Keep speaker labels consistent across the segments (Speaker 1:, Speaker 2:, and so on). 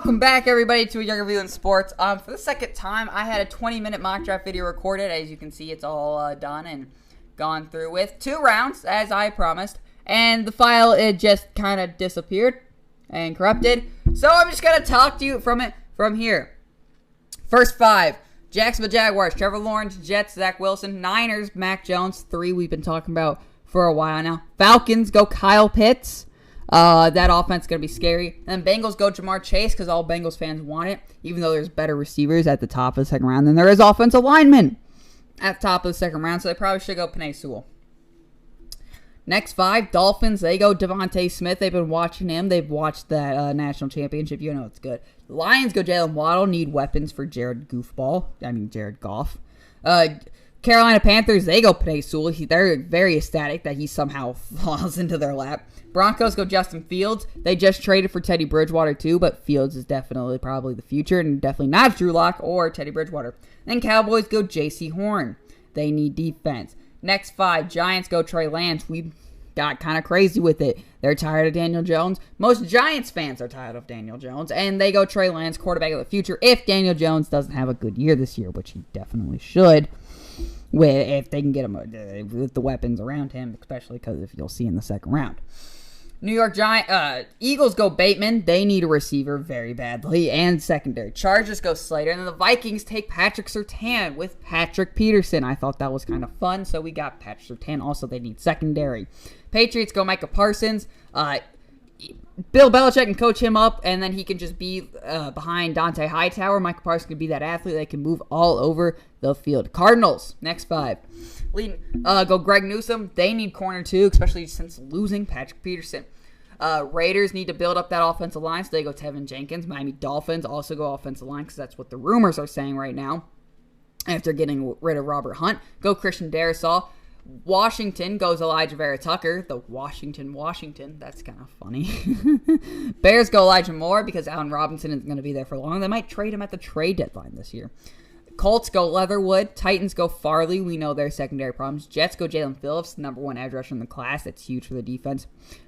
Speaker 1: Welcome back, everybody, to a Younger View in Sports. For the second time, I had a 20-minute mock draft video recorded. As you can see, it's all done and gone through with 2 rounds, as I promised. And the file, it just kind of disappeared and corrupted. So I'm just going to talk to you from here. First 5. Jacksonville Jaguars, Trevor Lawrence. Jets, Zach Wilson. Niners, Mac Jones. 3 we've been talking about for a while now. Falcons, go Kyle Pitts. That offense is going to be scary. And then Bengals go Jamar Chase because all Bengals fans want it, even though there's better receivers at the top of the second round than there is offensive linemen at the top of the second round, so they probably should go Penei Sewell. Next 5, Dolphins, they go Devontae Smith. They've been watching him. They've watched that national championship. You know it's good. Lions go Jalen Waddle. Need weapons for Jared Goff. Carolina Panthers, they go Penei Sewell. They're very ecstatic that he somehow falls into their lap. Broncos go Justin Fields. They just traded for Teddy Bridgewater too, but Fields is definitely probably the future and definitely not Drew Lock or Teddy Bridgewater. Then Cowboys go J.C. Horn. They need defense. Next 5, Giants go Trey Lance. We got kind of crazy with it. They're tired of Daniel Jones. Most Giants fans are tired of Daniel Jones, and they go Trey Lance, quarterback of the future, if Daniel Jones doesn't have a good year this year, which he definitely should. If they can get him with the weapons around him, especially because if you'll see in the second round. New York Eagles go Bateman. They need a receiver very badly and secondary. Chargers go Slater. And then the Vikings take Patrick Surtain with Patrick Peterson. I thought that was kind of fun, so we got Patrick Surtain. Also, they need secondary. Patriots go Micah Parsons. Bill Belichick can coach him up, and then he can just be behind Dante Hightower. Micah Parsons can be that athlete that can move all over the field. Cardinals, next 5. Go Greg Newsome. They need corner too, especially since losing Patrick Peterson. Raiders need to build up that offensive line, so they go Tevin Jenkins. Miami Dolphins also go offensive line because that's what the rumors are saying right now. After getting rid of Robert Hunt, go Christian Darrisaw. Washington goes Elijah Vera Tucker. The Washington. That's kind of funny. Bears go Elijah Moore because Allen Robinson isn't going to be there for long. They might trade him at the trade deadline this year. Colts go Leatherwood. Titans go Farley. We know their secondary problems. Jets go Jalen Phillips, number 1 edge rusher in the class. That's huge for the defense.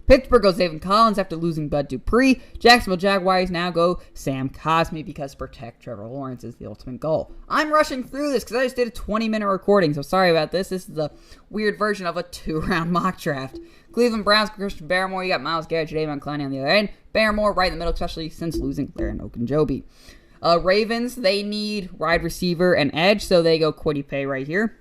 Speaker 1: Pittsburgh goes Zaven Collins after losing Bud Dupree. Jacksonville Jaguars now go Sam Cosmi because protect Trevor Lawrence is the ultimate goal. I'm rushing through this because I just did a 20-minute recording, so sorry about this. This is the weird version of a 2-round mock draft. Cleveland Browns, Christian Barmore. You got Myles Garrett, Jadeveon Clowney on the other end. Barmore right in the middle, especially since losing Larry Ogunjobi. Ravens, they need wide receiver and edge, so they go Kwity Paye right here.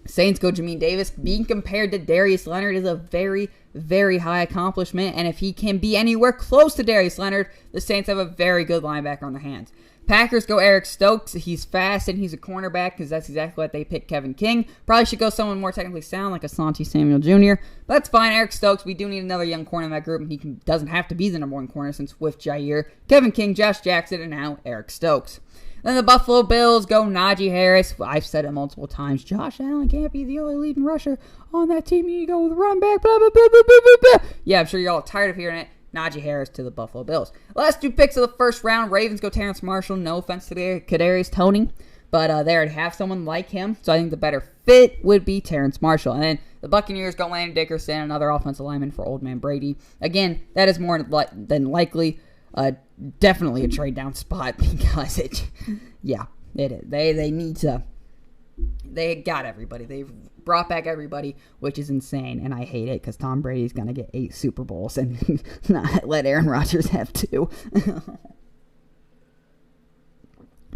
Speaker 1: Saints go Jamin Davis. Being compared to Darius Leonard is a very, very high accomplishment, and if he can be anywhere close to Darius Leonard, the Saints have a very good linebacker on their hands. Packers go Eric Stokes. He's fast and he's a cornerback because that's exactly what they picked Kevin King. Probably should go someone more technically sound like Asante Samuel Jr. But that's fine. Eric Stokes, we do need another young corner in that group, and he doesn't have to be the number 1 corner since with Jair, Kevin King, Josh Jackson, and now Eric Stokes. Then the Buffalo Bills go Najee Harris. I've said it multiple times. Josh Allen can't be the only leading rusher on that team. You need to go with a running back. Blah, blah, blah, blah, blah, blah. Yeah, I'm sure you're all tired of hearing it. Najee Harris to the Buffalo Bills. Last 2 picks of the first round. Ravens go Terrence Marshall. No offense to Kadarius Toney, but they already have someone like him, so I think the better fit would be Terrence Marshall. And then the Buccaneers go Landon Dickerson, another offensive lineman for Old Man Brady. Again, that is more than likely definitely a trade down spot because it is. They need to. They got everybody. They've brought back everybody, which is insane, and I hate it because Tom Brady's going to get 8 Super Bowls and not let Aaron Rodgers have 2.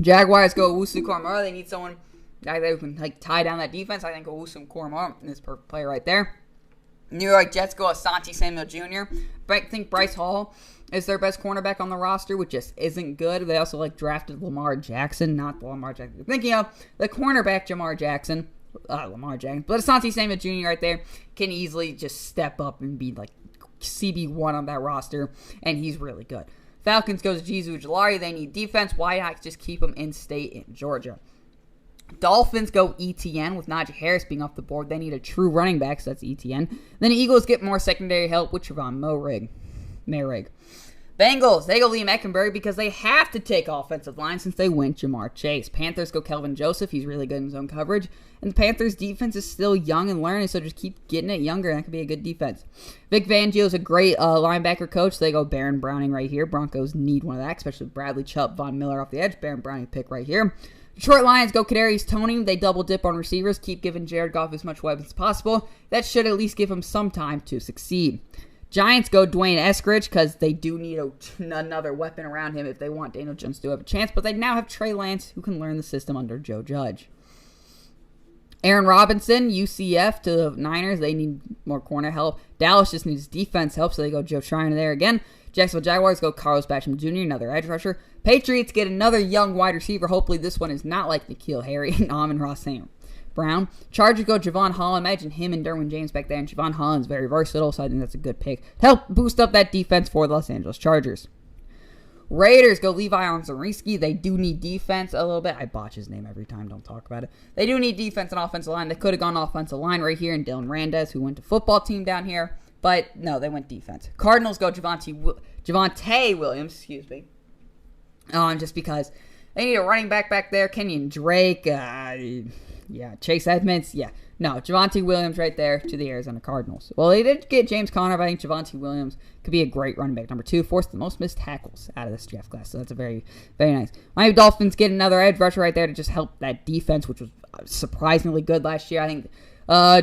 Speaker 1: Jaguars go Owusu-Koramoah. They need someone that can tie down that defense. I think Owusu-Koramoah is perfect player right there. New York Jets go Asante Samuel Jr. I think Bryce Hall is their best cornerback on the roster, which just isn't good. They also drafted Lamar Jackson, not the Lamar Jackson you're thinking of. The cornerback, Lamar Jackson. But Asante Samuel Jr. right there can easily just step up and be CB1 on that roster, and he's really good. Falcons goes Jizu Ujulari. They need defense. Why not just keep him in state in Georgia? Dolphins go ETN with Najee Harris being off the board. They need a true running back, so that's ETN. Then the Eagles get more secondary help with Trevon Moehrig. Bengals, they go Liam Eckenberg because they have to take offensive line since they went Jamar Chase. Panthers go Kelvin Joseph. He's really good in zone coverage. And the Panthers' defense is still young and learning, so just keep getting it younger, and that could be a good defense. Vic Fangio is a great linebacker coach. They go Baron Browning right here. Broncos need one of that, especially with Bradley Chubb, Von Miller off the edge. Baron Browning pick right here. Detroit Lions go Kadarius Toney. They double dip on receivers. Keep giving Jared Goff as much weapons as possible. That should at least give him some time to succeed. Giants go Dwayne Eskridge because they do need another weapon around him if they want Daniel Jones to have a chance. But they now have Trey Lance, who can learn the system under Joe Judge. Aaron Robinson, UCF to the Niners. They need more corner help. Dallas just needs defense help, so they go Joe Tryon there again. Jacksonville Jaguars go Carlos Basham Jr., another edge rusher. Patriots get another young wide receiver. Hopefully this one is not like N'Keal Harry and Amon-Ra St. Brown. Chargers go Javon Holland. Imagine him and Derwin James back there. And Javon Holland's very versatile, so I think that's a good pick to help boost up that defense for the Los Angeles Chargers. Raiders go Levi Onwuzurike. They do need defense a little bit. I botch his name every time. Don't talk about it. They do need defense and offensive line. They could have gone offensive line right here, and Dylan Randez, who went to football team down here. But no, they went defense. Cardinals go Javonte Williams, just because they need a running back there. Kenyon Drake, Chase Edmonds, No, Javonte Williams right there to the Arizona Cardinals. Well, they did get James Conner, but I think Javonte Williams could be a great running back. Number 2, forced the most missed tackles out of this draft class, so that's a very, very nice. Miami Dolphins get another edge rusher right there to just help that defense, which was surprisingly good last year. I think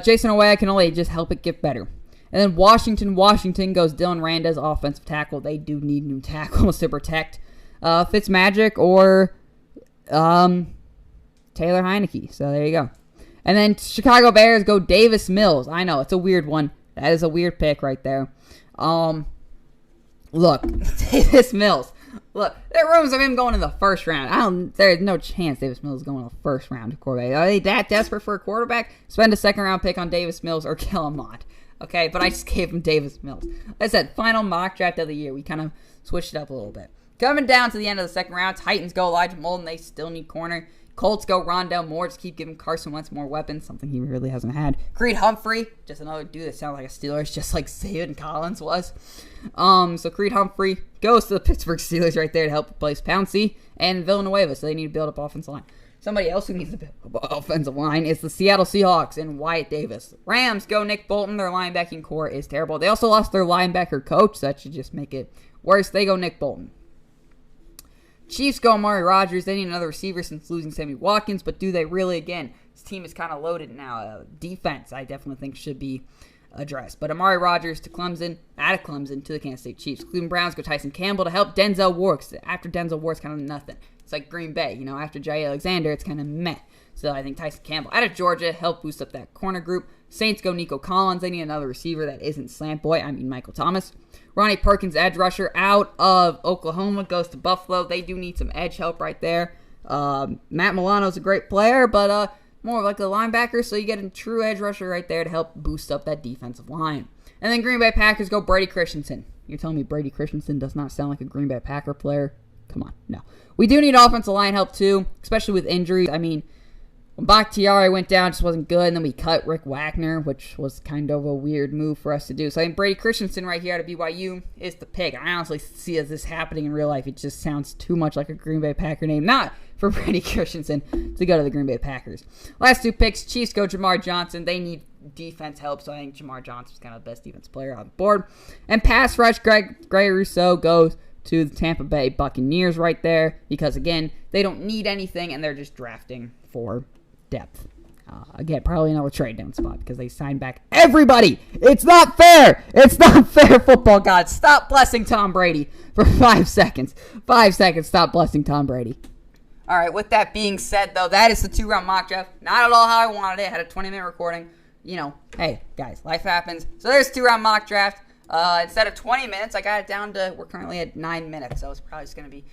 Speaker 1: Jason Owe can only just help it get better. And then Washington goes Dylan Randez, offensive tackle. They do need new tackles to protect Fitzmagic or Taylor Heineke. So there you go. And then Chicago Bears go Davis Mills. I know, it's a weird one. That is a weird pick right there. Look, Davis Mills. Look, there are rumors of him going in the first round. There's no chance Davis Mills is going in the first round to quarterback. Are they that desperate for a quarterback? Spend a second round pick on Davis Mills or kill him not. Okay, but I just gave him Davis Mills. Like I said, final mock draft of the year. We kind of switched it up a little bit. Coming down to the end of the second round, Titans go Elijah Molden. They still need corner. Colts go Rondale Moore. Just keep giving Carson Wentz more weapons, something he really hasn't had. Creed Humphrey, just another dude that sounds like a Steelers, just like Zayvon Collins was. So Creed Humphrey goes to the Pittsburgh Steelers right there to help replace Pouncey and Villanueva, so they need to build up offensive line. Somebody else who needs to build up offensive line is the Seattle Seahawks and Wyatt Davis. Rams go Nick Bolton. Their linebacking core is terrible. They also lost their linebacker coach, so that should just make it worse. They go Nick Bolton. Chiefs go Amari Rodgers. They need another receiver since losing Sammy Watkins, but do they really? Again, this team is kind of loaded now. Defense, I definitely think, should be addressed. But Amari Rodgers to Clemson, out of Clemson to the Kansas State Chiefs. Cleveland Browns go Tyson Campbell to help Denzel Ward. After Denzel Ward, it's kind of nothing. It's like Green Bay. After Jair Alexander, it's kind of meh. So I think Tyson Campbell out of Georgia help boost up that corner group. Saints go Nico Collins. They need another receiver that isn't slant boy. Michael Thomas. Ronnie Perkins, edge rusher, out of Oklahoma, goes to Buffalo. They do need some edge help right there. Matt Milano's a great player, but more like a linebacker, so you get a true edge rusher right there to help boost up that defensive line. And then Green Bay Packers go Brady Christensen. You're telling me Brady Christensen does not sound like a Green Bay Packer player? Come on, no. We do need offensive line help too, especially with injuries. When Bakhtiari went down, it just wasn't good, and then we cut Rick Wagner, which was kind of a weird move for us to do. So I think Brady Christensen right here out of BYU is the pick. I honestly see this happening in real life. It just sounds too much like a Green Bay Packer name. Not for Brady Christensen to go to the Green Bay Packers. Last two picks, Chiefs go Jamar Johnson. They need defense help, so I think Jamar Johnson's kind of the best defense player on the board. And pass rush, Greg Rousseau goes to the Tampa Bay Buccaneers right there because, again, they don't need anything, and they're just drafting for depth. Again, probably another trade down spot because they signed back everybody. It's not fair. It's not fair, football gods. Stop blessing Tom Brady for 5 seconds. 5 seconds. Stop blessing Tom Brady. All right, with that being said, though, that is the 2-round mock draft. Not at all how I wanted it. I had a 20-minute recording. Hey, guys, life happens. So there's 2-round mock draft. Instead of 20 minutes, I got it down to, we're currently at 9 minutes. So it's probably just going to be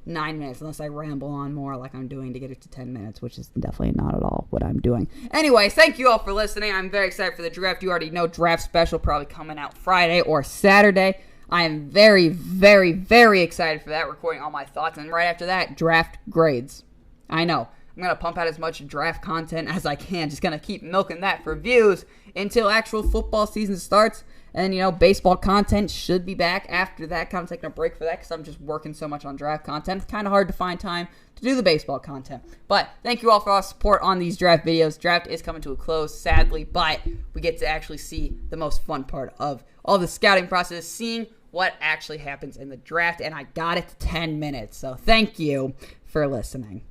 Speaker 1: 9 minutes unless I ramble on more like I'm doing to get it to 10 minutes, which is definitely not at all what I'm doing. Anyways, thank you all for listening. I'm very excited for the draft. You already know draft special probably coming out Friday or Saturday. I am very, very, very excited for that, recording all my thoughts. And right after that, draft grades. I know. I'm going to pump out as much draft content as I can. Just going to keep milking that for views until actual football season starts. And, baseball content should be back after that. Kind of taking a break for that because I'm just working so much on draft content. It's kind of hard to find time to do the baseball content. But thank you all for all the support on these draft videos. Draft is coming to a close, sadly, but we get to actually see the most fun part of all the scouting process, seeing what actually happens in the draft. And I got it to 10 minutes. So thank you for listening.